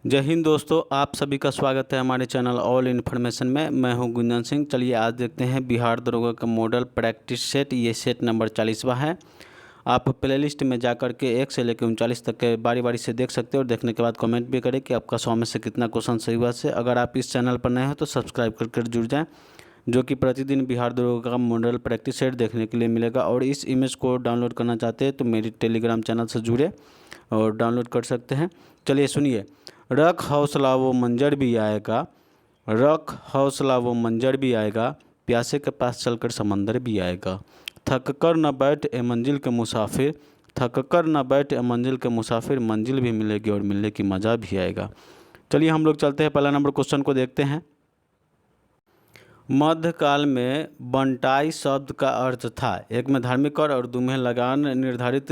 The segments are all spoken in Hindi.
जय हिंद दोस्तों, आप सभी का स्वागत है हमारे चैनल ऑल इन्फॉर्मेशन में। मैं हूं गुंजन सिंह। चलिए आज देखते हैं बिहार दरोगा का मॉडल प्रैक्टिस सेट। ये सेट नंबर 40वां है। आप प्लेलिस्ट में जाकर के 1 से लेकर 39 तक के बारी बारी से देख सकते हो और देखने के बाद कमेंट भी करें कि आपका 100 में से कितना क्वेश्चन सही हुआ से। अगर आप इस चैनल पर नए हो तो सब्सक्राइब करके जुड़ जाएँ, जो कि प्रतिदिन बिहार दरोगा का मॉडल प्रैक्टिस सेट देखने के लिए मिलेगा। और इस इमेज को डाउनलोड करना चाहते हैं तो मेरी टेलीग्राम चैनल से जुड़े और डाउनलोड कर सकते हैं। चलिए सुनिए। रख हौसला वो मंजर भी आएगा, रख हौसला वो मंजर भी आएगा, प्यासे के पास चलकर समंदर भी आएगा। थक कर न बैठ ए मंजिल के मुसाफिर, थक कर न बैठ ए मंजिल के मुसाफिर, मंजिल भी मिलेगी और मिलने की मज़ा भी आएगा। चलिए हम लोग चलते हैं, पहला नंबर क्वेश्चन को देखते हैं। मध्यकाल में बंटाई शब्द का अर्थ था। एक में धार्मिक कर और दो में लगान निर्धारित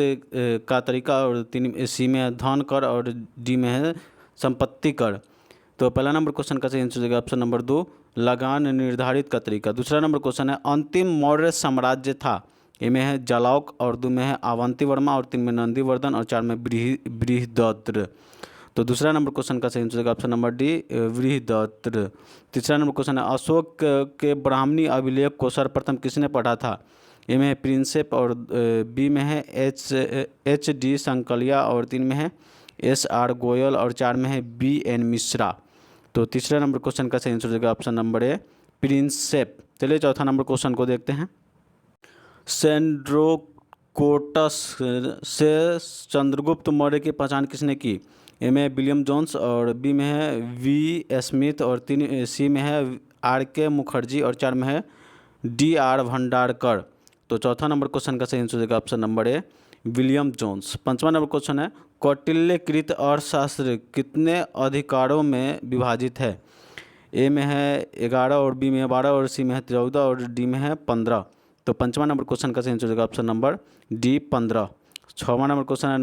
का तरीका और तीन सी में धन कर और डी में है संपत्ति कर। तो पहला नंबर क्वेश्चन का सही आंसर हो जाएगा ऑप्शन नंबर 2, लगान निर्धारित का तरीका। दूसरा नंबर क्वेश्चन है अंतिम मौर्य साम्राज्य था। ए में है जालौक और 2 में है अवंती वर्मा और 3 में नंदीवर्धन और 4 में बृहदोत्र। तो दूसरा नंबर क्वेश्चन का सही आंसर हो जाएगा ऑप्शन नंबर डी, बृहदोत्र। तीसरा नंबर क्वेश्चन है अशोक के ब्राह्मणी अभिलेख को सर्वप्रथम किसने पढ़ा था। ए में है प्रिंसेप और बी में है एच डी संकलिया और 3 में है एस आर गोयल और 4 में है बी एन मिश्रा। तो तीसरा नंबर क्वेश्चन का सही आंसर हो जाएगा ऑप्शन नंबर ए, प्रिंसेप। चलिए चौथा नंबर क्वेश्चन को देखते हैं। सेंड्रोकोटस से चंद्रगुप्त मौर्य की पहचान किसने की। ए में विलियम जोन्स और बी में है वी स्मिथ और 3 सी में है आर के मुखर्जी और 4 में है डी आर भंडारकर। तो चौथा नंबर क्वेश्चन का सही आंसर हो जाएगा option number A, William Jones. पांचवा नंबर क्वेश्चन है कौटिल्यकृत अर्थशास्त्र कितने अधिकारों में विभाजित है। ए में है 11 और बी में है 12 और सी में है 14 और डी में है 15। तो पंचवा नंबर क्वेश्चन का सही आंसर हो जाएगा ऑप्शन नंबर डी, 15। छठवां नंबर क्वेश्चन है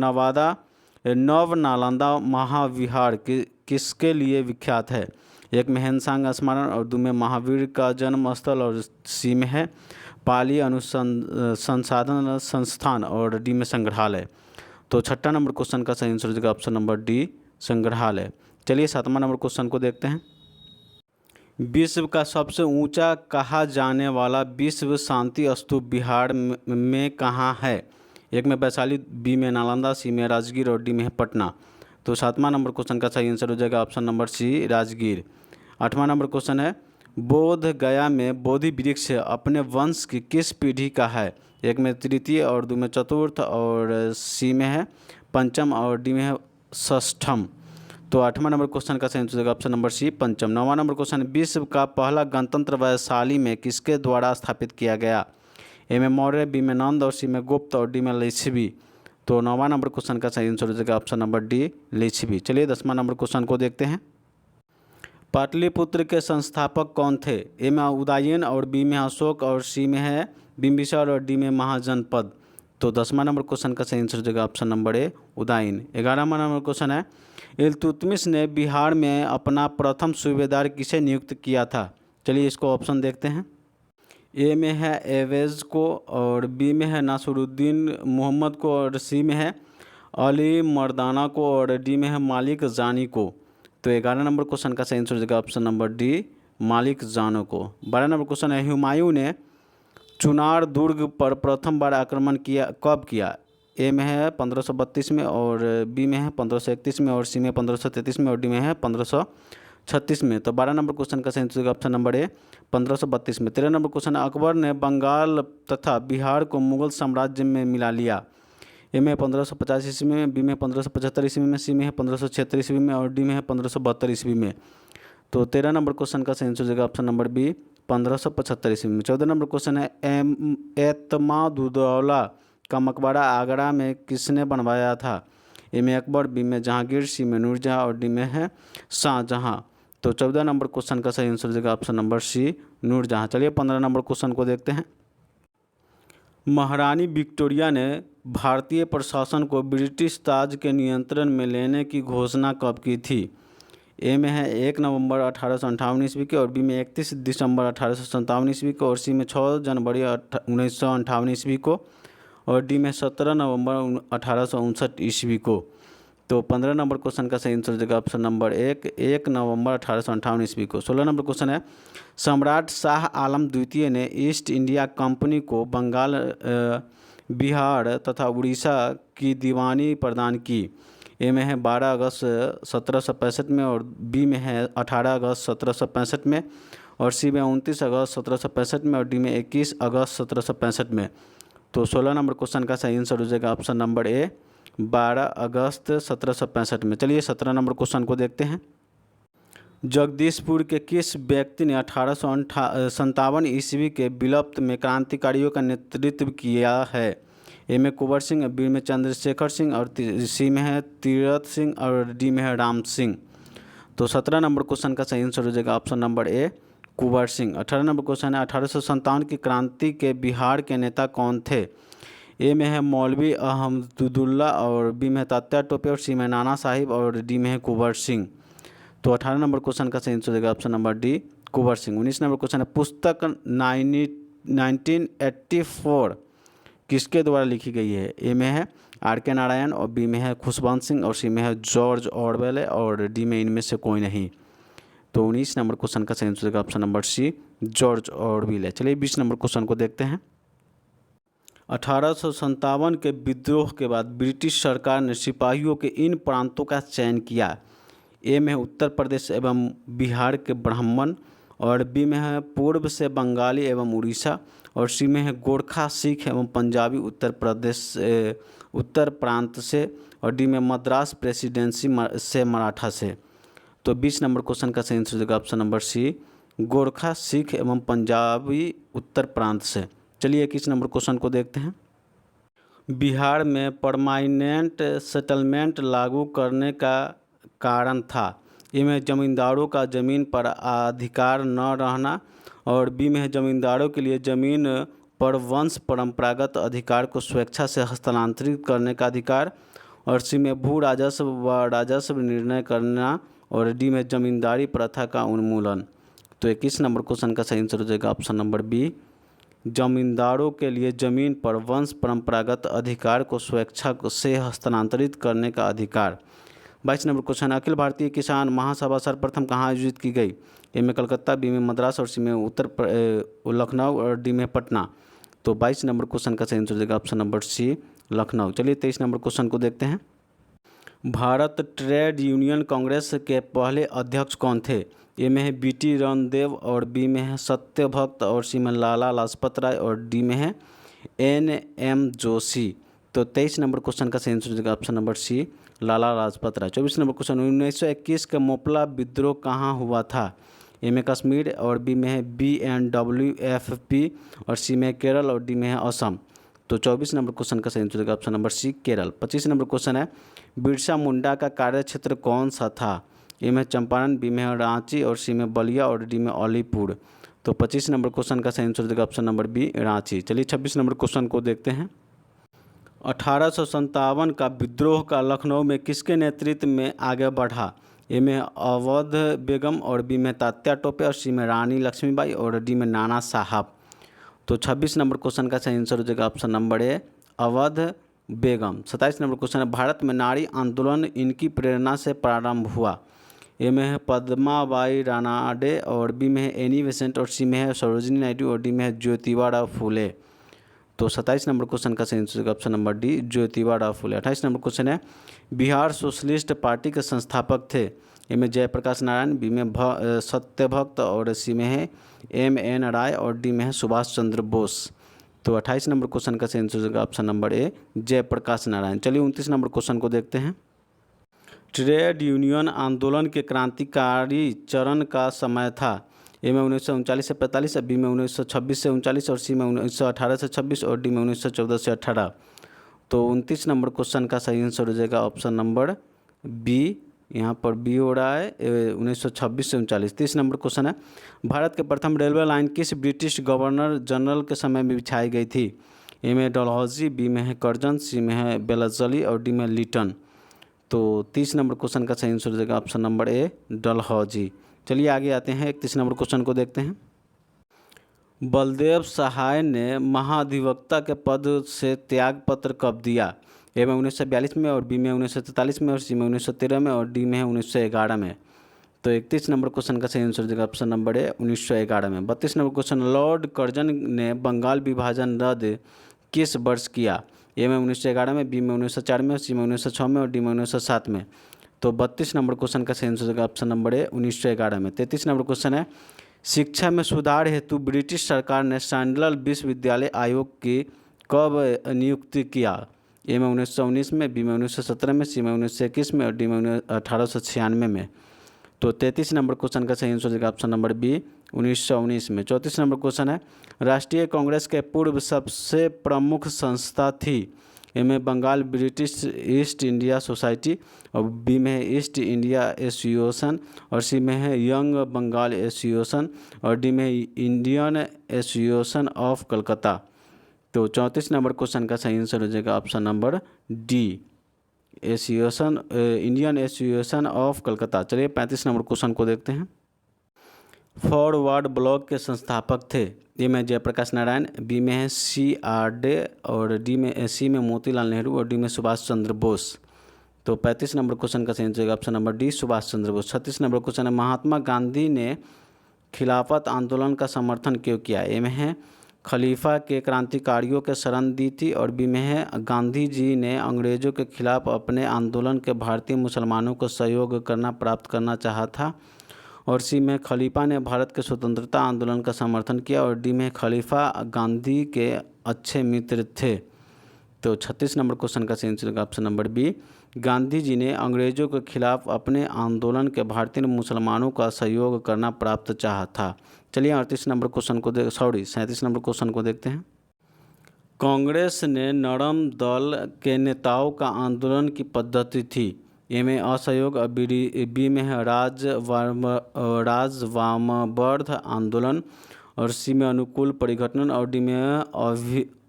नव नालंदा महाविहार किसके लिए विख्यात है। एक में हेनसांग स्मारक और 2 में महावीर का जन्म स्थल और सी में है पाली अनुसंधान संस्थान और डी में संग्रहालय। तो छठा नंबर क्वेश्चन का सही आंसर हो जाएगा ऑप्शन नंबर डी, संग्रहालय। चलिए सातवां नंबर क्वेश्चन को देखते हैं। विश्व का सबसे ऊंचा कहा जाने वाला विश्व शांति स्तूप बिहार में कहाँ है। एक में वैशाली, बी में नालंदा, सी में राजगीर और डी में है पटना। तो सातवां नंबर क्वेश्चन का सही आंसर हो जाएगा ऑप्शन नंबर सी, राजगीर। आठवां नंबर क्वेश्चन है बोध गया में बोधि वृक्ष अपने वंश की किस पीढ़ी का है। एक में तृतीय और 2 में चतुर्थ और सी में है पंचम और डी में है षष्ठम। तो आठवां नंबर क्वेश्चन का सही आंसर हो जाएगा ऑप्शन नंबर सी, पंचम। नौवां नंबर क्वेश्चन विश्व का पहला गणतंत्र वैशाली में किसके द्वारा स्थापित किया गया। ए में मौर्य, बी में नंद और सी में गुप्त और डी में लिच्छवी। तो नौवां नंबर क्वेश्चन का सही आंसर हो जाएगा ऑप्शन नंबर डी, लिच्छवी। चलिए 10वां नंबर क्वेश्चन को देखते हैं। पाटलिपुत्र के संस्थापक कौन थे। ए में उदयन और बी में अशोक और सी में है बिंबिसार और डी में महाजनपद। तो 10वां नंबर क्वेश्चन का सही आंसर हो जाएगा ऑप्शन नंबर ए, उदयन। 11वां नंबर क्वेश्चन है इल्तुतमिश ने बिहार में अपना प्रथम सूबेदार किसे नियुक्त किया था। चलिए इसको ऑप्शन देखते हैं। ए में है एवेज को और बी में है नासरुद्दीन मोहम्मद को और सी में है अली मर्दाना को और डी में है मालिक जानी को। तो 11 नंबर क्वेश्चन का सही आंसर हो जाएगा ऑप्शन नंबर डी, मालिक जानो को। 12 नंबर क्वेश्चन है हुमायूं ने चुनार दुर्ग पर प्रथम बार आक्रमण किया कब किया। ए में है 1532 में और बी में है 1531 में और सी में 1533 में और डी में है 1536 में। तो 12 नंबर क्वेश्चन का सही आंसर होगा ऑप्शन नंबर ए, 1532 में। 13 नंबर क्वेश्चन है अकबर ने बंगाल तथा बिहार को मुगल साम्राज्य में मिला लिया। ए में 1550 ईस्वी में, बी में 1575 ईस्वी में, सी में है 1576 ईस्वी में और डी में है 1572 ईस्वी में। तो 13 नंबर क्वेश्चन का सही आंसर हो जाएगा ऑप्शन नंबर बी, 1575 ईस्वी में। 14 नंबर क्वेश्चन है एतमादुद्दौला का मकबरा आगरा में किसने बनवाया था। ए में अकबर, बी में जहांगीर, सी में नूरजहाँ और डी में है शाहजहाँ। तो 14 नंबर क्वेश्चन का सही आंसर हो जाएगा ऑप्शन नंबर सी, नूरजहाँ। चलिए 15 नंबर क्वेश्चन को देखते हैं। महारानी विक्टोरिया ने भारतीय प्रशासन को ब्रिटिश ताज के नियंत्रण में लेने की घोषणा कब की थी। ए में है 1 नवंबर 1858 ईस्वी के और बी में 31 दिसंबर 1857 ईस्वी को और सी में 6 जनवरी 1958 ईस्वी को और डी में 17 नवंबर 1859 ईस्वी को। तो 15 नंबर क्वेश्चन का सही आंसर हो जाएगा ऑप्शन नंबर 1 नवंबर 1858 ईस्वी को। 16 नंबर क्वेश्चन है, सम्राट शाह आलम द्वितीय ने ईस्ट इंडिया कंपनी को बंगाल, बिहार तथा उड़ीसा की दीवानी प्रदान की। ए में है 12 अगस्त 1765 में, और बी में है 18 अगस्त 1765 में, और सी में 29 अगस्त 1765 में, और डी में 21 अगस्त 1765 में। तो 16 नंबर क्वेश्चन का सही आंसर हो जाएगा ऑप्शन नंबर 12 अगस्त 1765 में। चलिए 17 नंबर क्वेश्चन को देखते हैं। जगदीशपुर के किस व्यक्ति ने 1857 ईस्वी के विलुप्त में क्रांतिकारियों का नेतृत्व किया है। ए में कुंवर सिंह, बी में चंद्रशेखर सिंह, और सी में है तीरथ सिंह, और डी में है राम सिंह। तो 17 नंबर क्वेश्चन का सही आंसर हो जाएगा option number Kunwar Singh. 18 number question है, 1857 की क्रांति के बिहार के नेता कौन थे। ए में है मौलवी अहमदुल्ला, और बी में तात्या टोपे, और सी में नाना साहिब, और डी में है कुंवर सिंह। तो 18 नंबर क्वेश्चन का सही आंसर हो जाएगा option number D Kunwar Singh. 19 number question है, पुस्तक 1984 किसके द्वारा लिखी गई है। ए में है आर.के. नारायण, और बी में है खुशवंत सिंह, और सी में है जॉर्ज ऑरवेल, और डी में इनमें से कोई नहीं। तो 19 नंबर क्वेश्चन का सही आंसर होगा option number C George Orwell है। चलिए 20 नंबर क्वेश्चन को देखते हैं। 1857 के विद्रोह के बाद ब्रिटिश सरकार ने सिपाहियों के इन प्रांतों का चयन किया। ए में है उत्तर प्रदेश एवं बिहार के ब्राह्मण, और बी में है पूर्व से बंगाली एवं उड़ीसा, और सी में है गोरखा सिख एवं पंजाबी उत्तर प्रांत से, और डी में मद्रास प्रेसिडेंसी से मराठा से। तो 20 नंबर क्वेश्चन का सही आंसर होगा option number C Gorkha Sikh एवं पंजाबी उत्तर प्रांत से। चलिए 21 नंबर क्वेश्चन को देखते हैं। बिहार में परमानेंट सेटलमेंट लागू करने का कारण था। ए में जमींदारों का ज़मीन पर अधिकार न रहना, और बी में है जमींदारों के लिए ज़मीन पर वंश परंपरागत अधिकार को स्वेच्छा से हस्तांतरित करने का अधिकार, और सी में भू राजस्व व राजस्व निर्णय करना, और डी में जमींदारी प्रथा का उन्मूलन। तो 21 नंबर क्वेश्चन का सही आंसर हो जाएगा ऑप्शन नंबर बी जमींदारों के लिए ज़मीन पर वंश परंपरागत अधिकार को स्वेच्छा से हस्तांतरित करने का अधिकार। 22 नंबर क्वेश्चन, अखिल भारतीय किसान महासभा सर्वप्रथम कहाँ आयोजित की गई। ए में कलकत्ता, बी में मद्रास, और सी में लखनऊ, और डी में पटना। तो 22 नंबर क्वेश्चन का सही आंसर हो जाएगा ऑप्शन नंबर सी लखनऊ। चलिए 23 नंबर क्वेश्चन को देखते हैं। भारत ट्रेड यूनियन कांग्रेस के पहले अध्यक्ष कौन थे। ए में है बी.टी. रणदेव, और बी में है सत्यभक्त, और सी में लाला लाजपत राय, और डी में है N.M. जोशी। तो 23 नंबर क्वेश्चन का सही आंसर हो जाएगा ऑप्शन नंबर सी लाला लाजपत राय। 24 नंबर क्वेश्चन, 1921 का मोपला विद्रोह कहाँ हुआ था। ए में कश्मीर, और बी में है BNWFP, और सी में केरल, और डी में है असम। तो 24 नंबर क्वेश्चन का सही आंसर होगा option number C Kerala. 25 number question है, बिरसा मुंडा का कार्यक्षेत्र कौन सा था। ए में चंपारण, बी में है रांची, और सी में बलिया, और डी में अलीपुर। तो 25 नंबर क्वेश्चन का सही आंसर होगा ऑप्शन नंबर बी रांची। चलिए 26 नंबर क्वेश्चन को देखते हैं। 1857 का विद्रोह का लखनऊ में किसके नेतृत्व में आगे बढ़ा। ए में अवध बेगम, और बी में तात्या टोपे, और सी में रानी लक्ष्मीबाई, और डी में नाना साहब। तो 26 नंबर क्वेश्चन का सही आंसर हो जाएगा ऑप्शन नंबर ए अवध बेगम। 27 नंबर क्वेश्चन है, भारत में नारी आंदोलन इनकी प्रेरणा से प्रारंभ हुआ। ए में है पद्माबाई रानाडे, और बी में है एनी बेसेंट, और सी में है सरोजिनी नायडू, और डी में है ज्योतिबा फूले। तो 27 नंबर क्वेश्चन का सही आंसर होगा option number D Jyotiba Phule. 28 number question है, बिहार सोशलिस्ट पार्टी के संस्थापक थे। ए में जयप्रकाश नारायण, बी में सत्यभक्त, और सी में है M.N. राय, और डी में है सुभाष चंद्र बोस। तो 28 नंबर क्वेश्चन का सही आंसर होगा option number A Jayaprakash Narayan. चलिए 29 नंबर क्वेश्चन को देखते हैं। ट्रेड यूनियन आंदोलन के क्रांतिकारी चरण का समय था। ए में 1939 से 45, बी में 1926 से 39, और सी में 1918 से 26, और डी में 1914 से 18। तो 29 नंबर क्वेश्चन का सही आंसर हो जाएगा ऑप्शन नंबर बी, यहाँ पर बी हो रहा है 1926 से 39। 30 नंबर क्वेश्चन है, भारत के प्रथम रेलवे लाइन किस ब्रिटिश गवर्नर जनरल के समय में बिछाई गई थी। ए में डलहौजी, बी में है कर्जन, सी में है बेलजली, और डी में लिटन। तो 30 नंबर क्वेश्चन का सही आंसर हो जाएगा ऑप्शन नंबर ए डलहौजी। चलिए आगे आते हैं 31 नंबर क्वेश्चन को देखते हैं। बलदेव सहाय ने महाधिवक्ता के पद से त्यागपत्र कब दिया। ए में 1942 में और बी में 1943 में और सी में 1913 में और डी में है 1911 में। तो 31 नंबर क्वेश्चन का सही आंसर हो जाएगा ऑप्शन नंबर ए 1911 में। 32 नंबर क्वेश्चन, लॉर्ड कर्जन ने बंगाल विभाजन रद्द किस वर्ष किया? ए में 1911 में, बी में 1904 में, सी में 1906 में और डी में 1907 में। तो 32 नंबर क्वेश्चन का सही आंसर हो जाएगा ऑप्शन नंबर ए 1911 में। 33 नंबर क्वेश्चन है, शिक्षा में सुधार हेतु ब्रिटिश सरकार ने सैंडल विश्वविद्यालय आयोग की कब नियुक्ति किया? ए में 1919 में, बी में 1917 में, सी में 1921 में और डी में 1896 में। तो 33 नंबर क्वेश्चन का सही आंसर हो जाएगा ऑप्शन नंबर बी 1919 में। 34 नंबर क्वेश्चन है, राष्ट्रीय कांग्रेस के पूर्व सबसे प्रमुख संस्था थी? ए में Bengal British East India Society और बी में है ईस्ट इंडिया एसोसिएशन और सी में है यंग बंगाल एसोसिएशन और डी में है इंडियन एसोसिएशन ऑफ कलकत्ता। तो 34 नंबर क्वेश्चन का सही आंसर हो जाएगा option number D association, Indian association of Calcutta. चलिए 35 नंबर क्वेश्चन को देखते हैं। फॉरवर्ड ब्लॉक के संस्थापक थे? ए में जयप्रकाश नारायण, बी में है CR डे और सी में मोतीलाल नेहरू और डी में सुभाष चंद्र बोस। तो 35 नंबर क्वेश्चन का सही आंसर होगा option number D Subhash Chandra Bose. 36 number question है, महात्मा गांधी ने खिलाफत आंदोलन का समर्थन क्यों किया? ए में है खलीफा के क्रांतिकारियों के शरण दी थी और बी में है गांधी जी ने अंग्रेजों के खिलाफ अपने आंदोलन के भारतीय मुसलमानों को सहयोग करना प्राप्त करना चाहा था और सी में खलीफा ने भारत के स्वतंत्रता आंदोलन का समर्थन किया और डी में खलीफा गांधी के अच्छे मित्र थे। तो 36 नंबर क्वेश्चन का सही आंसर होगा option number B, Gandhi ji ने अंग्रेजों के खिलाफ अपने आंदोलन के भारतीय मुसलमानों का सहयोग करना प्राप्त चाहा था। चलिए 38 नंबर क्वेश्चन को 37 नंबर क्वेश्चन को देखते हैं। कांग्रेस ने नरम दल के नेताओं का आंदोलन की पद्धति थी? ए में असहयोग, बी में है राजवामवर्ध आंदोलन और सी में अनुकूल परिघटन और डी में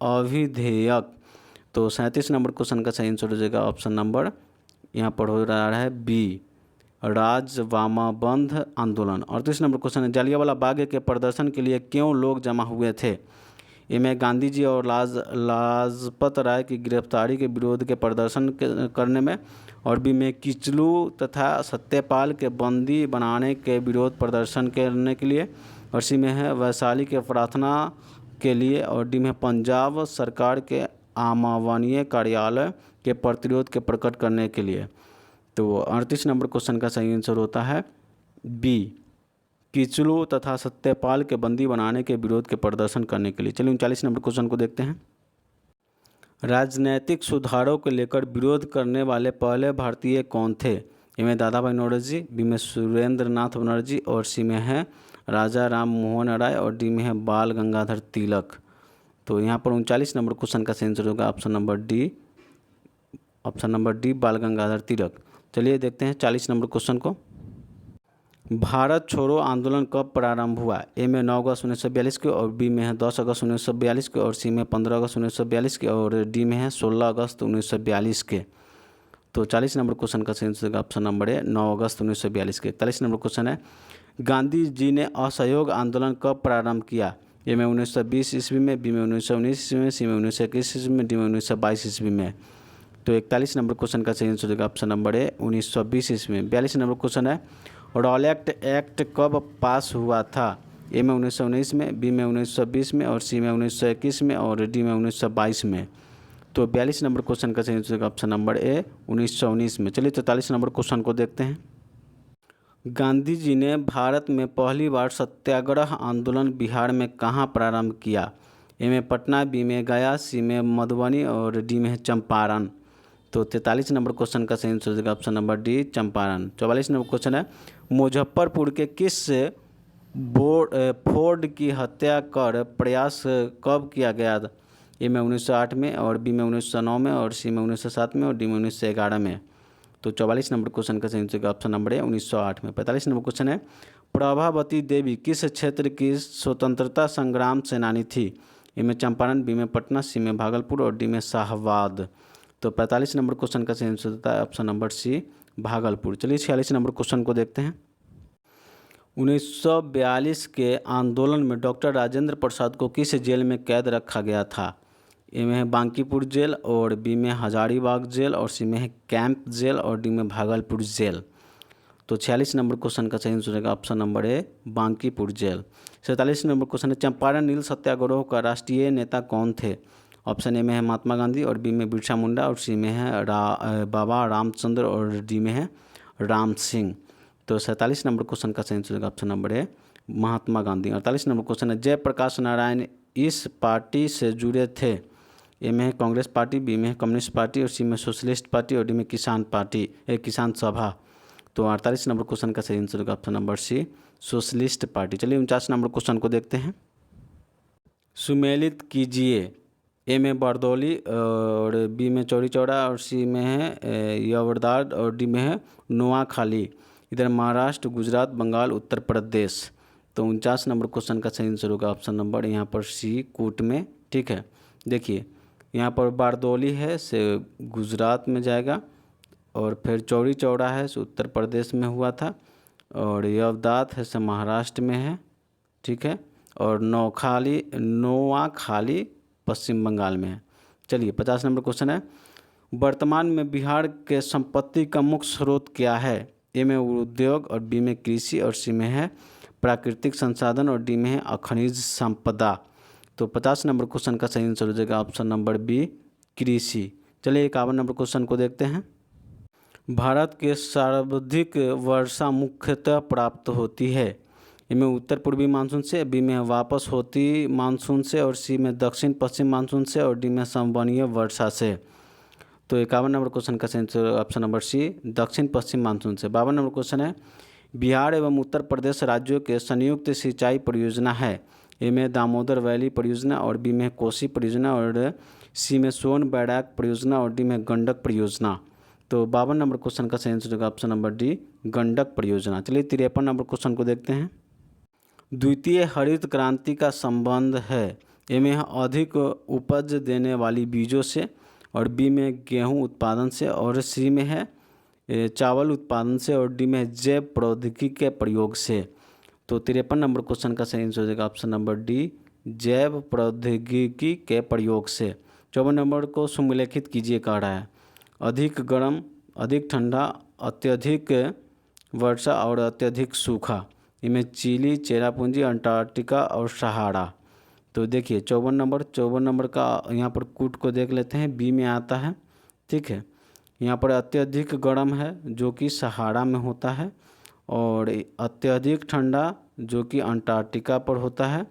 अभिधेयक। तो 37 नंबर क्वेश्चन का सही आंसर हो जाएगा ऑप्शन नंबर यहाँ पर हो रहा है बी राजवामबंध आंदोलन। 38 नंबर क्वेश्चन है, जालियांवाला बाग के प्रदर्शन के लिए क्यों लोग जमा हुए थे? ए में गांधी जी और लाजपत राय की गिरफ्तारी के विरोध के प्रदर्शन करने में और बी में किचलू तथा सत्यपाल के बंदी बनाने के विरोध प्रदर्शन करने के लिए और सी में है वैशाली के प्रार्थना के लिए और डी में पंजाब सरकार के अमानवीय कार्यालय के प्रतिरोध के प्रकट करने के लिए। तो 38 नंबर क्वेश्चन का सही आंसर होता है बी किचलू तथा सत्यपाल के बंदी बनाने के विरोध के प्रदर्शन करने के लिए। चलिए 39 नंबर क्वेश्चन को देखते हैं। राजनैतिक सुधारों को लेकर विरोध करने वाले पहले भारतीय कौन थे? ए में दादा भाई नौरोजी, बी में सुरेंद्र नाथ बनर्जी और सी में है राजा राम मोहन राय और डी में है बाल गंगाधर तिलक। तो यहाँ पर 39 नंबर क्वेश्चन का सही आंसर होगा ऑप्शन नंबर डी बाल गंगाधर तिलक। चलिए देखते हैं 40 नंबर क्वेश्चन को। भारत छोड़ो आंदोलन कब प्रारंभ हुआ? ए में 9 अगस्त 1942 के और बी में है 10 अगस्त 1942 के और सी में 15 अगस्त 1942 के और डी में है 16 अगस्त 1942 के। तो 40 नंबर क्वेश्चन का सही आंसर ऑप्शन नंबर है 9 अगस्त 1942 के। 41 नंबर क्वेश्चन है, गांधी जी ने असहयोग आंदोलन कब प्रारंभ किया? ए में 1920 ईस्वी में, बी में 1919 ईस्वी में, सी में 1921 ईस्वी में, डी में 1922 ईस्वी में। तो 41 नंबर क्वेश्चन का सही आंसर होगा ऑप्शन नंबर है 1920 ईस्वी में। 42 नंबर क्वेश्चन है, रॉलेट एक्ट कब पास हुआ था? ए में 1919 में, बी में 1920 में और सी में 1921 में और डी में 1922 में। तो 42 नंबर क्वेश्चन का सही आंसर होगा ऑप्शन नंबर ए 1919 में। चलिए 43 नंबर क्वेश्चन को देखते हैं। गांधी जी ने भारत में पहली बार सत्याग्रह आंदोलन बिहार में कहाँ प्रारंभ किया? ए में पटना, बी में गया, सी में मधुबनी और डी में चंपारण। तो 43 नंबर क्वेश्चन का सही आंसर हो जाएगा option number D Champaran. 44 number question है, मुजफ्फरपुर के किस फोर्ड की हत्या कर प्रयास कब किया गया था? ए में 1908 में और बी में 1909 में और सी में 1907 में और डी में 1911 में। तो 44 नंबर क्वेश्चन का सही आंसर ऑप्शन नंबर है 1908 में। 45 नंबर क्वेश्चन है, प्रभावती देवी किस क्षेत्र की स्वतंत्रता संग्राम सेनानी थी? ए में चंपारण, बी में पटना, सी में भागलपुर और डी में शाहबाद। तो 45 नंबर क्वेश्चन का सही आंसर होता है ऑप्शन नंबर सी भागलपुर। चलिए 46 नंबर क्वेश्चन को देखते हैं। 1942 के आंदोलन में डॉक्टर राजेंद्र प्रसाद को किस जेल में कैद रखा गया था? ए में है बांकीपुर जेल और बी में हजारीबाग जेल और सी में है कैंप जेल और डी में भागलपुर जेल। तो 46 नंबर क्वेश्चन का सही आंसर रहेगा option number A Bankipur Jail. 47 number question है चंपारण नील सत्याग्रह का राष्ट्रीय नेता कौन थे? ऑप्शन ए में है महात्मा गांधी और बी में बिरसा मुंडा और सी में है बाबा रामचंद्र और डी में है राम सिंह। तो 47 नंबर क्वेश्चन का सही आंसर रहेगा ऑप्शन नंबर ए महात्मा गांधी। 48 नंबर क्वेश्चन है जयप्रकाश नारायण इस पार्टी से जुड़े थे? ए में है कांग्रेस पार्टी, बी में है कम्युनिस्ट पार्टी और सी में सोशलिस्ट पार्टी और डी में किसान पार्टी किसान सभा। तो 48 नंबर क्वेश्चन का सही आंसर होगा option number C Socialist Party. चलिए 49 नंबर क्वेश्चन को देखते हैं। सुमेलित कीजिए। ए में बारदौली और बी में चौरी चौरा और सी में है यवरदार और डी में है नोआखाली। इधर महाराष्ट्र, गुजरात, बंगाल, उत्तर प्रदेश। तो 49 नंबर क्वेश्चन का सही आंसर होगा ऑप्शन नंबर यहाँ पर सी कूट में। ठीक है, देखिए यहाँ पर बारदौली है से गुजरात में जाएगा और फिर चौरी चौरा है से उत्तर प्रदेश में हुआ था और यवदात है से महाराष्ट्र में है। ठीक है, और नोआखाली पश्चिम बंगाल में है। चलिए 50 नंबर क्वेश्चन है वर्तमान में बिहार के संपत्ति का मुख्य स्रोत क्या है? ए में उद्योग और बी में कृषि और सी में है प्राकृतिक संसाधन और डी में है अखनिज संपदा। तो 50 नंबर क्वेश्चन का सही आंसर हो जाएगा ऑप्शन नंबर बी कृषि। चलिए 51 नंबर क्वेश्चन को देखते हैं। भारत के सर्वाधिक वर्षा मुख्यतः प्राप्त होती है? ए में उत्तर पूर्वी मानसून से, बी में वापस होती मानसून से और सी में दक्षिण पश्चिम मानसून से और डी में संवहनीय वर्षा से। तो 51 नंबर क्वेश्चन का सही आंसर ऑप्शन नंबर सी दक्षिण पश्चिम मानसून से। 52 नंबर क्वेश्चन है बिहार एवं उत्तर प्रदेश राज्यों के संयुक्त सिंचाई परियोजना है? ए में दामोदर वैली परियोजना और बी में कोसी परियोजना और सी में सोन बैराक परियोजना और डी में गंडक परियोजना। तो 52 नंबर क्वेश्चन का सही आंसर होगा ऑप्शन नंबर डी गंडक परियोजना। चलिए 53 नंबर क्वेश्चन को देखते हैं। द्वितीय हरित क्रांति का संबंध है? ए में अधिक उपज देने वाली बीजों से और बी में गेहूं उत्पादन से और सी में है चावल उत्पादन से और डी में जैव प्रौद्योगिकी के प्रयोग से। तो 53 नंबर क्वेश्चन का सही आंसर हो जाएगा ऑप्शन नंबर डी जैव प्रौद्योगिकी के प्रयोग से। 54 नंबर को सुमेलित कीजिए कह रहा है अधिक गर्म, अधिक ठंडा, अत्यधिक वर्षा और अत्यधिक सूखा। इनमें चिली, चेरापूंजी, अंटार्कटिका और सहारा। तो देखिए 54 नंबर का यहाँ पर कूट को देख लेते हैं, बी में आता है। ठीक है, यहाँ पर अत्यधिक गर्म है जो कि सहारा में होता है और अत्यधिक ठंडा जो कि अंटार्कटिका पर होता है।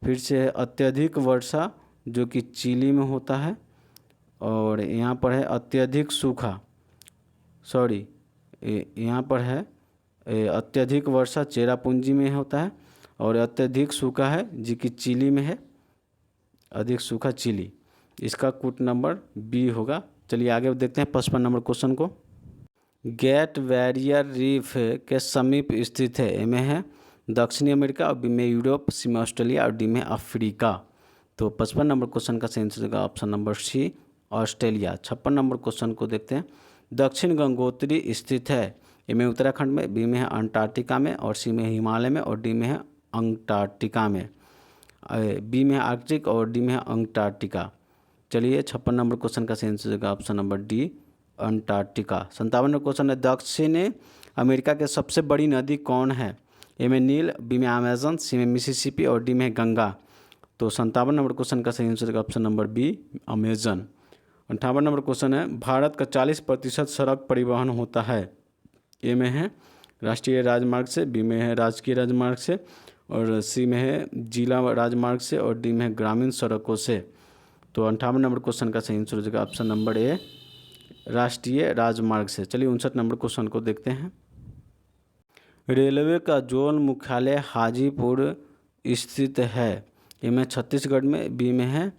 फिर से अत्यधिक वर्षा जो कि चिली में होता है और यहाँ पर है अत्यधिक सूखा, सॉरी यहाँ पर है अत्यधिक वर्षा चेरापूंजी में होता है और अत्यधिक सूखा है जो कि चिली में है, अधिक सूखा चिली। इसका कूट नंबर बी होगा। चलिए आगे देखते हैं 55 नंबर क्वेश्चन को। ग्रेट बैरियर रीफ के समीप स्थित है? ए में है दक्षिणी अमेरिका और बी में यूरोप, सी में ऑस्ट्रेलिया और डी में अफ्रीका। तो 55 नंबर क्वेश्चन का सही आंसर होगा option number C Australia. 56 number question को देखते हैं। दक्षिण गंगोत्री स्थित है? ए में उत्तराखंड में, बी में है अंटार्कटिका में और सी में हिमालय में और डी में है अंटार्कटिका में। बी में है आर्कटिक और डी में है अंटार्कटिका। चलिए 56 नंबर क्वेश्चन का सही आंसर होगा option number D Antarctica. 57 number question है दक्षिण अमेरिका के सबसे बड़ी नदी कौन है? ए में नील, बी में अमेजन, सी में मिसिसिपी और डी में गंगा। तो 57 नंबर क्वेश्चन का सही आंसर होगा option number B Amazon. 58 number question है भारत का 40% सड़क परिवहन होता है? ए में है राष्ट्रीय राजमार्ग से, बी में है राजकीय राजमार्ग से और सी में है जिला राजमार्ग से और डी में है ग्रामीण सड़कों से। तो 58 नंबर क्वेश्चन का सही आंसर हो जाएगा ऑप्शन नंबर ए राष्ट्रीय राजमार्ग से। चलिए 59 नंबर क्वेश्चन को देखते हैं। रेलवे का जोन मुख्यालय हाजीपुर स्थित है? ए में छत्तीसगढ़ में, बी में है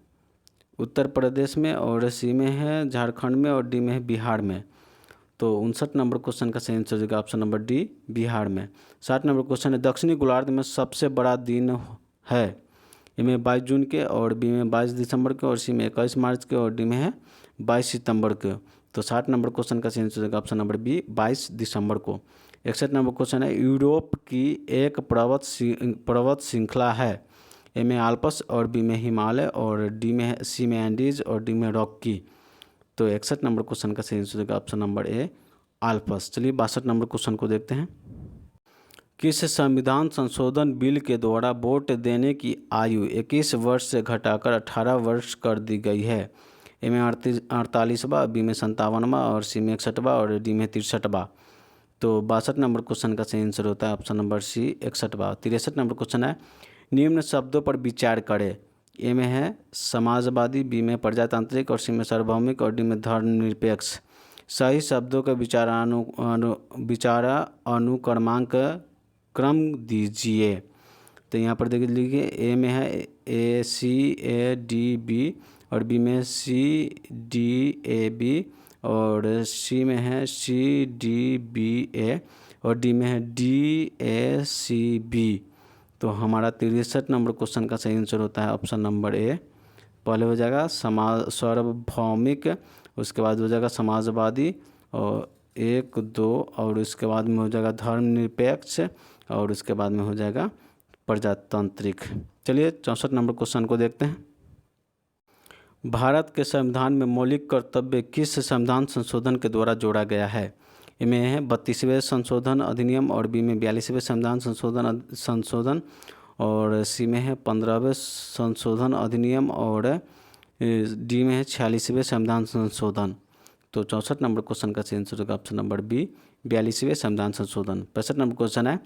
उत्तर प्रदेश में और सी में है झारखंड में और डी में है बिहार में। तो 59 नंबर क्वेश्चन का सही आंसर हो जाएगा ऑप्शन नंबर डी बिहार में। 60 नंबर क्वेश्चन है दक्षिणी गोलार्ध में सबसे बड़ा दिन है? ए में 22 जून के और बी में 22 दिसंबर के और सी में 21 मार्च के और डी में है 22 सितंबर के। तो 60 नंबर क्वेश्चन का सही आंसर हो जाएगा ऑप्शन नंबर बी 22 दिसंबर को। 61 नंबर क्वेश्चन है यूरोप की एक पर्वत श्रृंखला है? ए में आल्प्स और बी में हिमालय और सी में एंडीज और डी में रॉकी। तो 61 नंबर क्वेश्चन का सही आंसर होगा ऑप्शन नंबर ए आल्प्स। चलिए 62 नंबर क्वेश्चन को देखते हैं। किस संविधान संशोधन बिल के द्वारा वोट देने की आयु 21 वर्ष से घटाकर 18 वर्ष कर दी गई है? ए में 48वां, बी में 57वां और सी में 61वां और डी में 63वां। तो 62 नंबर क्वेश्चन का सही आंसर होता है ऑप्शन नंबर सी 61वां। 63 नंबर क्वेश्चन है, निम्न शब्दों पर विचार करें। ए में है समाजवादी, बी में प्रजातांत्रिक और सी में सार्वभौमिक और डी में धर्मनिरपेक्ष। सही शब्दों का अनुक्रमांक क्रम दीजिए। तो यहाँ पर देखिए लिखिए, ए में है ए सी ए डी बी और बी में सी डी ए बी और सी में है सी डी बी ए और डी में है डी ए सी बी। तो हमारा 63 नंबर क्वेश्चन का सही आंसर होता है ऑप्शन नंबर ए। पहले हो जाएगा सार्वभौमिक, उसके बाद हो जाएगा समाजवादी और 1 2 और उसके बाद में हो जाएगा धर्मनिरपेक्ष और उसके बाद में हो जाएगा प्रजातांत्रिक। चलिए 64 नंबर क्वेश्चन को देखते हैं। भारत के संविधान में मौलिक कर्तव्य किस संविधान संशोधन के द्वारा जोड़ा गया है? ए में है 32वें संशोधन अधिनियम और बी में 42वें संविधान संशोधन और सी में है 15वें संशोधन अधिनियम और डी में है 46वें संविधान संशोधन। तो 64 नंबर क्वेश्चन का सही आंसर होगा ऑप्शन नंबर बी 42वें संविधान संशोधन। 65 नंबर क्वेश्चन है,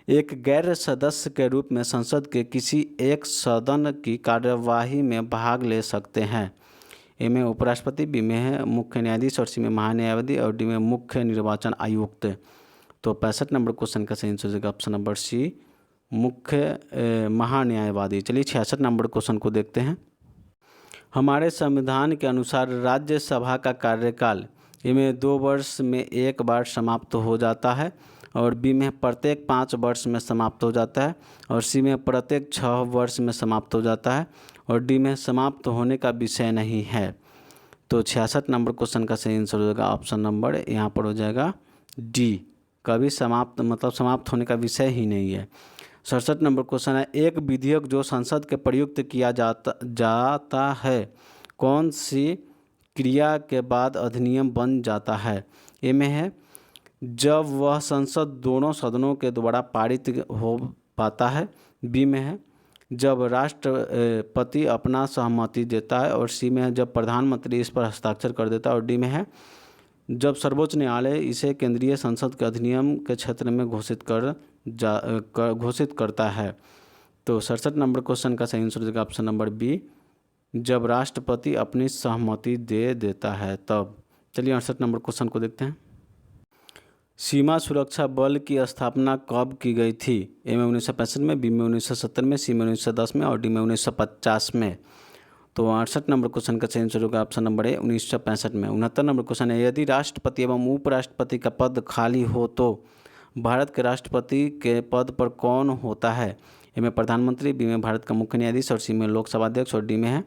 एक गैर सदस्य के रूप में संसद के किसी एक सदन की कार्यवाही में भाग ले सकते हैं? ए में उपराष्ट्रपति, बी में है मुख्य न्यायाधीश और सी में महान्यायवादी और डी में मुख्य निर्वाचन आयुक्त। तो 65 नंबर क्वेश्चन का सही आंसर होगा ऑप्शन नंबर सी मुख्य महान्यायवादी। चलिए 66 नंबर क्वेश्चन को देखते हैं। हमारे संविधान के अनुसार राज्यसभा का कार्यकाल ए में 2 वर्ष में 1 बार समाप्त हो जाता है और बी में प्रत्येक 5 वर्ष में समाप्त हो जाता है और सी में प्रत्येक 6 वर्ष में समाप्त हो जाता है और डी में समाप्त होने का विषय नहीं है। तो 66 नंबर क्वेश्चन का सही आंसर हो जाएगा ऑप्शन नंबर यहाँ पर हो जाएगा डी, कभी समाप्त मतलब समाप्त होने का विषय ही नहीं है। 67 नंबर क्वेश्चन है, एक विधेयक जो संसद के प्रयुक्त किया जाता है कौन सी क्रिया के बाद अधिनियम बन जाता है? ए में है जब वह संसद दोनों सदनों के द्वारा पारित हो पाता है, बी में है जब राष्ट्रपति अपना सहमति देता है और सी में है जब प्रधानमंत्री इस पर हस्ताक्षर कर देता है और डी में है जब सर्वोच्च न्यायालय इसे केंद्रीय संसद के अधिनियम के क्षेत्र में घोषित करता है। तो 67 नंबर क्वेश्चन का सही आंसर होगा ऑप्शन नंबर बी जब राष्ट्रपति अपनी सहमति दे देता है तब। चलिए 68 नंबर क्वेश्चन को देखते हैं। सीमा सुरक्षा बल की स्थापना कब की गई थी? ए में 1965 में, बी में 1970 में, सी में 1910 में और डी में 1950 में। तो 68 नंबर क्वेश्चन का सही आंसर होगा ऑप्शन नंबर ए 1965 में। 69 नंबर क्वेश्चन है, यदि राष्ट्रपति एवं उपराष्ट्रपति का पद खाली हो तो भारत के राष्ट्रपति के पद पर कौन होता है? ए में प्रधानमंत्री, बी में भारत का मुख्य न्यायाधीश और सी में लोकसभा अध्यक्ष और डी में है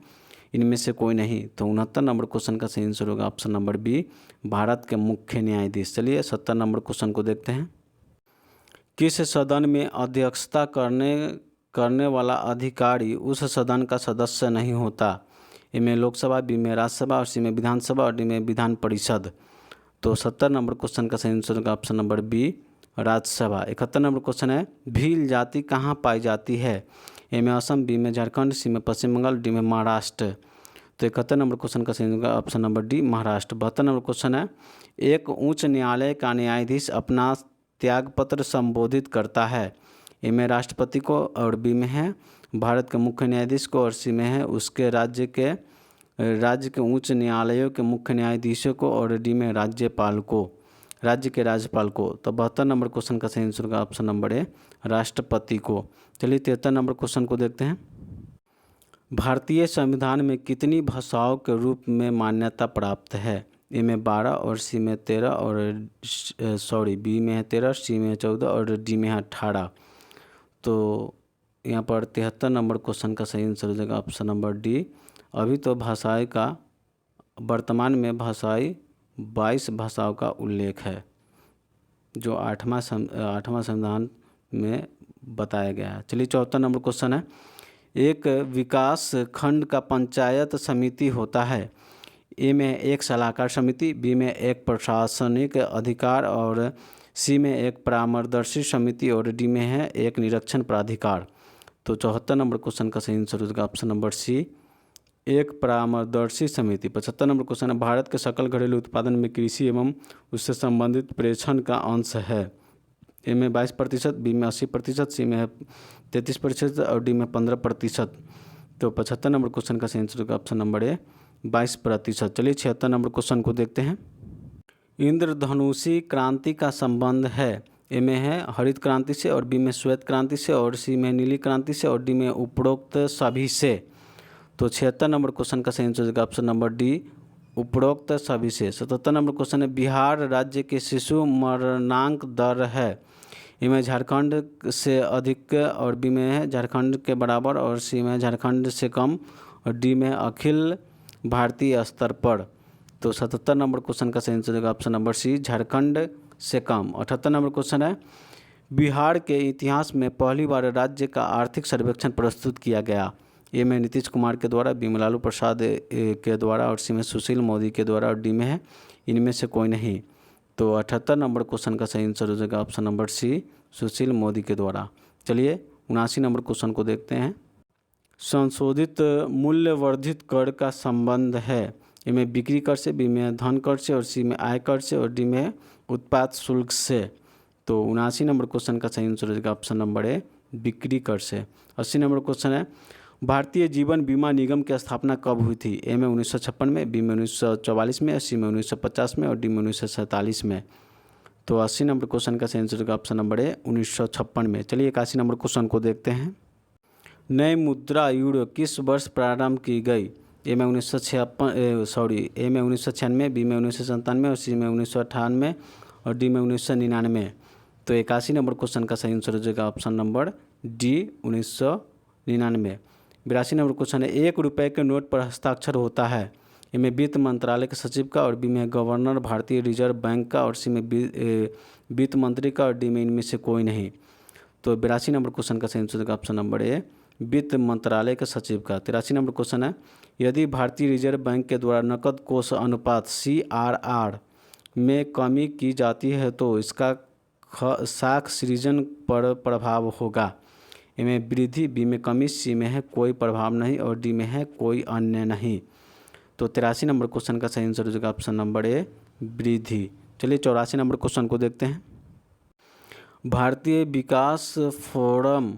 इनमें से कोई नहीं। तो 69 नंबर क्वेश्चन का सही आंसर होगा ऑप्शन नंबर बी भारत के मुख्य न्यायाधीश। चलिए 70 नंबर क्वेश्चन को देखते हैं। किस सदन में अध्यक्षता करने वाला अधिकारी उस सदन का सदस्य नहीं होता? ए में लोकसभा, बी में राज्यसभा और सी में विधानसभा और डी में विधान परिषद। तो 70 नंबर क्वेश्चन का सही आंसर होगा option number B Rajya Sabha. 71 number question है, भील जाति कहाँ पाई जाती है? ए में असम, बी में झारखंड, सी में पश्चिम बंगाल, डी में महाराष्ट्र। तो 71 नंबर क्वेश्चन का सही होगा option number D Maharashtra. 72 number question है, एक उच्च न्यायालय का न्यायाधीश अपना त्यागपत्र संबोधित करता है? ए में राष्ट्रपति को और बी में है भारत के मुख्य न्यायाधीश को और सी में है उसके राज्य के उच्च न्यायालयों के मुख्य न्यायाधीशों को और डी में राज्य के राज्यपाल को। तो 72 नंबर क्वेश्चन का सही आंसर होगा ऑप्शन नंबर ए राष्ट्रपति को। चलिए 73 नंबर क्वेश्चन को देखते हैं। भारतीय संविधान में कितनी भाषाओं के रूप में मान्यता प्राप्त है? ए में 12 और सी में 13 और बी में है 13, सी में है 14 और डी में है 18। तो यहाँ पर 73 नंबर क्वेश्चन का सही आंसर हो जाएगा ऑप्शन नंबर डी। अभी तो भाषाएं का वर्तमान में 22 भाषाओं का उल्लेख है जो 8वां संविधान में बताया गया है। चलिए 74 नंबर क्वेश्चन है, एक विकास खंड का पंचायत समिति होता है? ए में एक सलाहकार समिति, बी में एक प्रशासनिक अधिकार और सी में एक परामर्शदर्शी समिति और डी में है एक निरीक्षण प्राधिकार। तो 74 नंबर क्वेश्चन का सही आंसर होगा ऑप्शन नंबर सी, एक परामर्शदर्शी समिति। 75 नंबर क्वेश्चन है, भारत के सकल घरेलू उत्पादन में कृषि एवं उससे संबंधित प्रेषण का अंश है? ए में 22%, बी में 80%, सी में 33% और डी में 15%। तो 75 नंबर क्वेश्चन का सही आंसर होगा ऑप्शन नंबर ए, 22%। चलिए 76 नंबर क्वेश्चन को देखते हैं। इंद्रधनुषी क्रांति का संबंध है? ए में है हरित क्रांति से और बी में श्वेत क्रांति से और सी में नीली क्रांति से और डी में उपरोक्त सभी से। तो 76 नंबर क्वेश्चन का सही आंसर होगा ऑप्शन नंबर डी, उपरोक्त सभी से। 77 नंबर क्वेश्चन है, बिहार राज्य के शिशु मरणांक दर है? ए में झारखंड से अधिक और बी में है झारखंड के बराबर और सी में झारखंड से कम और डी में अखिल भारतीय स्तर पर। तो 77 नंबर क्वेश्चन का सही आंसर होगा ऑप्शन नंबर सी, झारखंड से कम। 78 नंबर क्वेश्चन है, बिहार के इतिहास में पहली बार राज्य का आर्थिक सर्वेक्षण प्रस्तुत किया गया? ए में नीतीश कुमार के द्वारा, बी में लालू प्रसाद के द्वारा और सी में सुशील मोदी के द्वारा और डी में है इनमें से कोई नहीं। तो 78 नंबर क्वेश्चन का सही आंसर हो जाएगा ऑप्शन नंबर सी, सुशील मोदी के द्वारा। चलिए 79 नंबर क्वेश्चन को देखते हैं। संशोधित मूल्य वर्धित कर का संबंध है? ए में बिक्री कर से, बी में धन कर से और सी में आय कर से और डी में उत्पाद शुल्क से। तो 79 नंबर क्वेश्चन का सही आंसर हो जाएगा ऑप्शन नंबर ए, बिक्री कर से। 80 नंबर क्वेश्चन है, भारतीय जीवन बीमा निगम की स्थापना कब हुई थी? ए में 1956 में, बी में 1944 में, सी में 1950 में और डी में 1947 में। तो 80 नंबर क्वेश्चन का सही आंसर होगा ऑप्शन नंबर ए, 1956 में। चलिए 81 नंबर क्वेश्चन को देखते हैं। नई मुद्रा यूरो किस वर्ष प्रारंभ की गई? ए में 1996, बी में 1997 और सी में 1998 और डी में 1999। तो 81 नंबर क्वेश्चन का सही आंसर हो जाएगा option number D, 1999। 82 number question है, 1 रुपये के नोट पर हस्ताक्षर होता है? ए में वित्त मंत्रालय के सचिव का और बी में गवर्नर भारतीय रिजर्व बैंक का और सी में वित्त मंत्री का और डी में इनमें से कोई नहीं। तो 82 नंबर क्वेश्चन का सही आंसर होगा ऑप्शन नंबर ए, वित्त मंत्रालय के सचिव का। 83 नंबर क्वेश्चन है, यदि भारतीय रिजर्व बैंक के द्वारा नकद कोष अनुपात CRR में कमी की जाती है तो इसका साख सृजन पर प्रभाव होगा? ए में वृद्धि, बी में कमी, सी में है कोई प्रभाव नहीं और डी में है कोई अन्य नहीं। तो 83 नंबर क्वेश्चन का सही आंसर हो जाएगा ऑप्शन नंबर ए, वृद्धि। चलिए 84 नंबर क्वेश्चन को देखते हैं। भारतीय विकास फोरम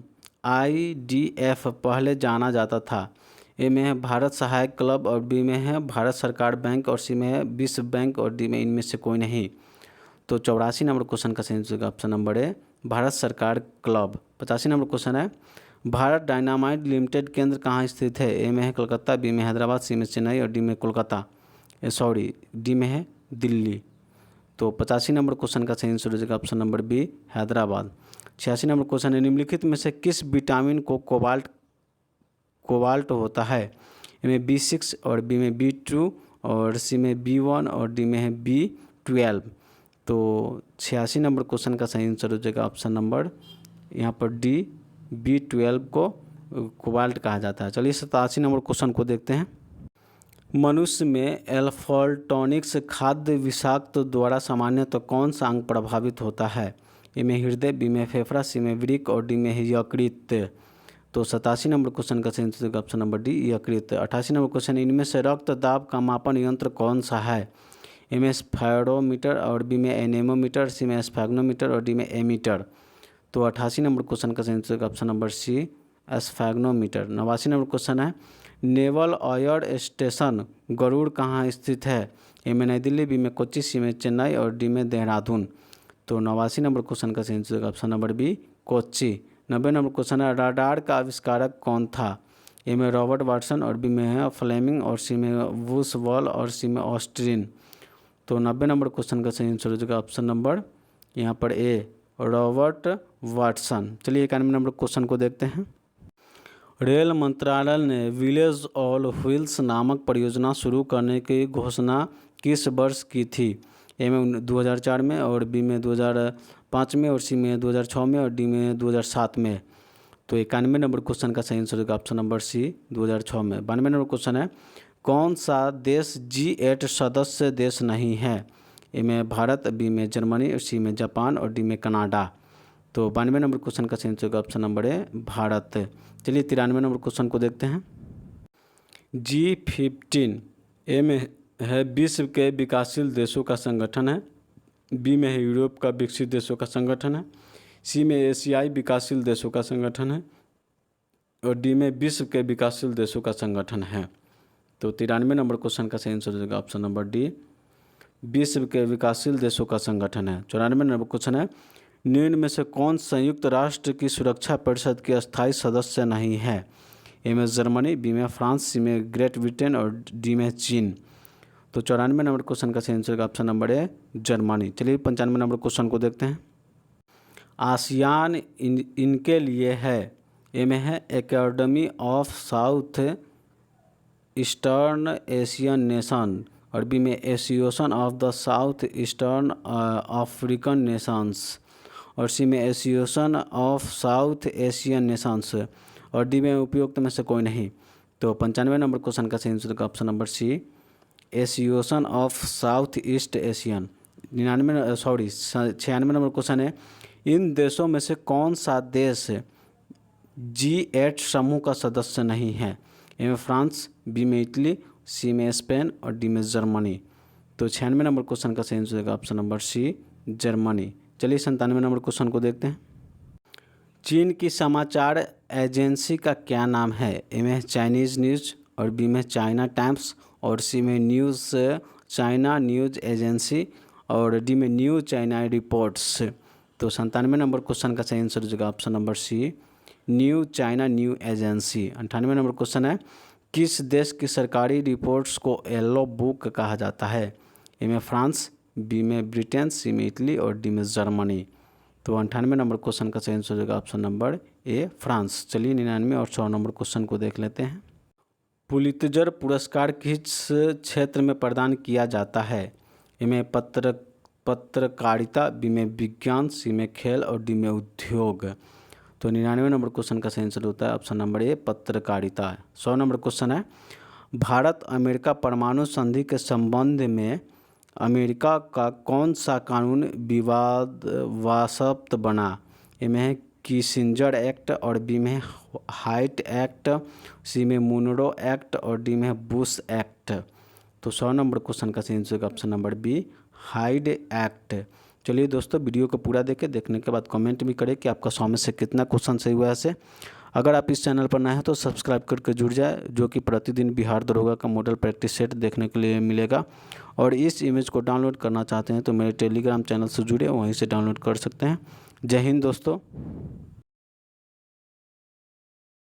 IDF पहले जाना जाता था? ए में है भारत सहायक क्लब और बी में है भारत सरकार बैंक और सी में है विश्व बैंक और डी में इनमें से कोई नहीं। तो 84 नंबर क्वेश्चन का सही आंसर होगा ऑप्शन नंबर ए, भारत सरकार क्लब। 85 नंबर क्वेश्चन है, भारत डायनामाइट लिमिटेड केंद्र कहाँ स्थित है? ए में है कलकत्ता, बी में हैदराबाद, सी में चेन्नई और डी में कोलकाता, डी में है दिल्ली। तो 85 नंबर क्वेश्चन का सही आंसर हो जाएगा option number B, Hyderabad. 86 number question है, निम्नलिखित में से किस विटामिन को कोबाल्ट होता है? ए में B6 और बी में B2 और सी में B1 और डी में है B12। तो 86 नंबर क्वेश्चन का सही आंसर हो जाएगा ऑप्शन नंबर यहाँ पर डी, B12 को कोबाल्ट कहा जाता है। चलिए 87 नंबर क्वेश्चन को देखते हैं। मनुष्य में एल्फोल्टोनिक्स खाद्य विषाक्त द्वारा सामान्यतः कौन सा अंग प्रभावित होता है? ए में हृदय, बी में फेफड़ा, सी में वृक्क और डी में है यकृत। तो 87 नंबर क्वेश्चन का सही आंसर होगा ऑप्शन नंबर डी, यकृत। 88 नंबर क्वेश्चन, इनमें से रक्त दाब का मापन यंत्र कौन सा है? ए में स्फेरोमीटर और बी में एनेमोमीटर, सी में स्फैग्नोमीटर और डी में एमीटर। तो 88 नंबर क्वेश्चन का सही आंसर होगा option number C, sphygmometer. 89 number question है, नेवल ऑयर स्टेशन गरुड़ कहाँ स्थित है? ए में नई दिल्ली, बी में कोच्चि, सी में चेन्नई और डी में देहरादून। तो 89 नंबर क्वेश्चन का सही आंसर होगा option number B, Kochi. 90 number question है, राडार का आविष्कारक कौन था? ए में रॉबर्ट वाटसन और बी में है फ्लेमिंग और सी में वुस वॉल और सी में ऑस्ट्रिन। तो 90 नंबर क्वेश्चन का सही आंसर हो जाएगा ऑप्शन नंबर यहाँ पर ए, रॉबर्ट वाटसन। चलिए 91 नंबर क्वेश्चन को देखते हैं। रेल मंत्रालय ने विलेज ऑन व्हील्स नामक परियोजना शुरू करने की घोषणा किस वर्ष की थी? ए में 2004 में और बी में 2005 में और सी में 2006 में और डी में 2007 में। तो 91 नंबर क्वेश्चन का सही आंसर होगा ऑप्शन नंबर सी 2006 में। 92 नंबर क्वेश्चन है कौन सा देश G8 सदस्य देश नहीं है? ए में भारत, बी में जर्मनी, और सी में जापान और डी में कनाडा। तो 92 नंबर क्वेश्चन का सही आंसर होगा ऑप्शन नंबर ए भारत। चलिए 93 नंबर क्वेश्चन को देखते हैं। G15 ए में है विश्व के विकासशील देशों का संगठन है, बी में है यूरोप का विकसित देशों का संगठन है, सी में एशियाई विकासशील देशों का संगठन है और डी में विश्व के विकासशील देशों का संगठन है। तो 93 नंबर क्वेश्चन का सही आंसर हो जाएगा ऑप्शन नंबर डी विश्व के विकासशील देशों का संगठन है। 94 नंबर क्वेश्चन है निम्न में से कौन संयुक्त राष्ट्र की सुरक्षा परिषद के अस्थायी सदस्य नहीं है? ए में जर्मनी, बी में फ्रांस, सी में ग्रेट ब्रिटेन और डी में चीन। तो 94 नंबर क्वेश्चन का सही आंसर होगा ऑप्शन नंबर ए जर्मनी। चलिए 95 नंबर क्वेश्चन को देखते हैं। आसियान इनके लिए है। ए में है academy of south eastern Asian nation और बी में association of the south eastern African Nations और सी में association of south Asian Nations और डी में उपयुक्त में से कोई नहीं। तो 95 नंबर क्वेश्चन का सही आंसर होगा option number C Association of South East Asian. 96 number question है इन देशों में से कौन सा देश G8 समूह का सदस्य नहीं है? ए में फ्रांस, बी में इटली, सी में स्पेन और डी में जर्मनी। तो 96 नंबर क्वेश्चन का सही आंसर होगा ऑप्शन नंबर सी जर्मनी। चलिए 97 नंबर क्वेश्चन को देखते हैं। चीन की समाचार एजेंसी का क्या नाम है? ए में चाइनीज़ न्यूज़ और बी में चाइना टाइम्स और सी में न्यूज़ चाइना न्यूज़ एजेंसी और डी में न्यू चाइना रिपोर्ट्स। तो 97 नंबर क्वेश्चन का सही आंसर हो जाएगा option number C New China New Agency. 98 number question है किस देश की सरकारी रिपोर्ट्स को येलो बुक कहा जाता है? ए में फ्रांस, बी में ब्रिटेन, सी में इटली और डी में जर्मनी। तो 98 नंबर क्वेश्चन का सही आंसर हो जाएगा ऑप्शन नंबर ए फ्रांस। चलिए 99 और 100 नंबर क्वेश्चन को देख लेते हैं। पुलित्जर पुरस्कार किस क्षेत्र में प्रदान किया जाता है? ए में पत्रकारिता, बी में विज्ञान, सी में खेल और डी में उद्योग। तो 99 नंबर क्वेश्चन का सही आंसर होता है ऑप्शन नंबर ए पत्रकारिता। 100 नंबर क्वेश्चन है भारत अमेरिका परमाणु संधि के संबंध में अमेरिका का कौन सा कानून विवादास्पद बना? ए में है किसिंजर एक्ट और बी में हाइट एक्ट, सी में मुनरो एक्ट और डी में बुश एक्ट। तो 100 नंबर क्वेश्चन का सही आंसर होगा option number B Hyde Act. चलिए दोस्तों वीडियो को पूरा देखने के बाद कमेंट भी करें कि आपका 100 में से कितना क्वेश्चन सही हुआ है ऐसे। अगर आप इस चैनल पर नए हैं तो सब्सक्राइब करके जुड़ जाए, जो कि प्रतिदिन बिहार दरोगा का मॉडल प्रैक्टिस सेट देखने के लिए मिलेगा। और इस इमेज को डाउनलोड करना चाहते हैं तो मेरे टेलीग्राम चैनल से जुड़े, वहीं से डाउनलोड कर सकते हैं। जय हिंद दोस्तों।